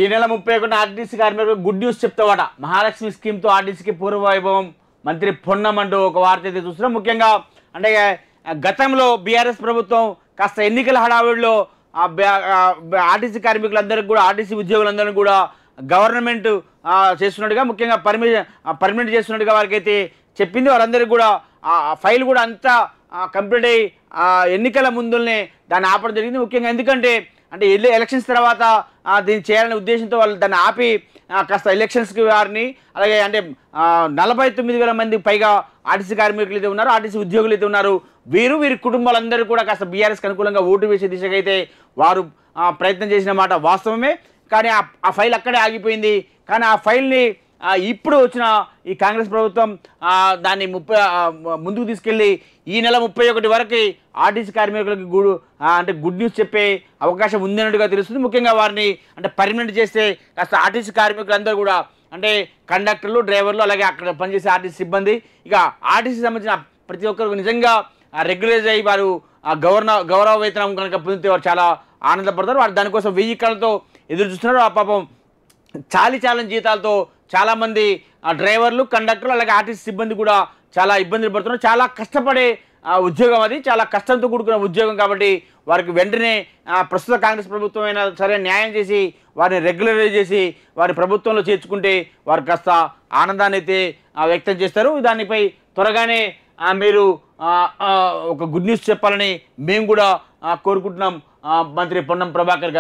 ఈ నెల 31 ఆర్టీసీ కార్మికులకు గుడ్ న్యూస్ చెప్తావట. మహాలక్ష్మి స్కీమ్తో ఆర్టీసీకి పూర్వ వైభవం. మంత్రి పొన్నం అంటూ ఒక వార్త అయితే చూస్తున్నాం. ముఖ్యంగా అంటే గతంలో బీఆర్ఎస్ ప్రభుత్వం కాస్త ఎన్నికల హడావుడిలో ఆర్టీసీ కార్మికులందరికీ కూడా, ఆర్టీసీ ఉద్యోగులందరినీ కూడా గవర్నమెంట్ చేస్తున్నట్టుగా, ముఖ్యంగా పర్మనెంట్ చేస్తున్నట్టుగా వారికైతే చెప్పింది. వారందరికీ కూడా ఫైల్ కూడా అంతా కంప్లీట్ అయ్యి ఎన్నికల ముందునే దాన్ని ఆపడం జరిగింది. ముఖ్యంగా ఎందుకంటే ఎలక్షన్స్ తర్వాత దీన్ని చేయాలనే ఉద్దేశంతో వాళ్ళు దాన్ని ఆపి కాస్త ఎలక్షన్స్కి వారిని, అలాగే 49,000 మంది పైగా ఆర్టీసీ కార్మికులు అయితే ఉన్నారు, ఆర్టీసీ ఉద్యోగులు అయితే ఉన్నారు. వీరి కుటుంబాలందరూ కూడా కాస్త బీఆర్ఎస్కి అనుకూలంగా ఓటు వేసే దిశగా అయితే వారు ప్రయత్నం చేసిన మాట వాస్తవమే. కానీ ఆ ఫైల్ అక్కడే ఆగిపోయింది. కానీ ఆ ఫైల్ని ఇప్పుడు వచ్చిన ఈ కాంగ్రెస్ ప్రభుత్వం దాన్ని ముందుకు తీసుకెళ్ళి ఈ నెల 31 వరకు ఆర్టీసీ కార్మికులకి గుడ్ న్యూస్ చెప్పే అవకాశం ఉందన్నట్టుగా తెలుస్తుంది. ముఖ్యంగా వారిని పర్మనెంట్ చేస్తే కాస్త ఆర్టీసీ కార్మికులందరూ కూడా కండక్టర్లు, డ్రైవర్లు, అలాగే అక్కడ పనిచేసే ఆర్టీసీ సిబ్బంది, ఇక ఆర్టీసీ సంబంధించిన ప్రతి ఒక్కరికి నిజంగా రెగ్యులైజ్ అయ్యి వారు గౌరవ వేతనం కనుక పొందితే వారు చాలా ఆనందపడతారు. వారు దానికోసం 1000 కళ్ళతో ఎదురు చూస్తున్నారు. ఆ పాపం చాలని జీతాలతో చాలామంది డ్రైవర్లు, కండక్టర్లు, అలాగే ఆర్టీసీ సిబ్బంది కూడా చాలా ఇబ్బందులు పడుతున్నారు. చాలా కష్టపడే ఉద్యోగం, అది చాలా కష్టంతో కూడుకున్న ఉద్యోగం. కాబట్టి వారికి వెంటనే ప్రస్తుత కాంగ్రెస్ ప్రభుత్వం అయినా సరే న్యాయం చేసి వారిని రెగ్యులరైజ్ చేసి వారి ప్రభుత్వంలో చేర్చుకుంటే వారు కాస్త ఆనందాన్ని అయితే వ్యక్తం చేస్తారు. దానిపై త్వరగానే మీరు ఒక గుడ్ న్యూస్ చెప్పాలని మేము కూడా కోరుకుంటున్నాం మంత్రి పొన్నం ప్రభాకర్ గారు.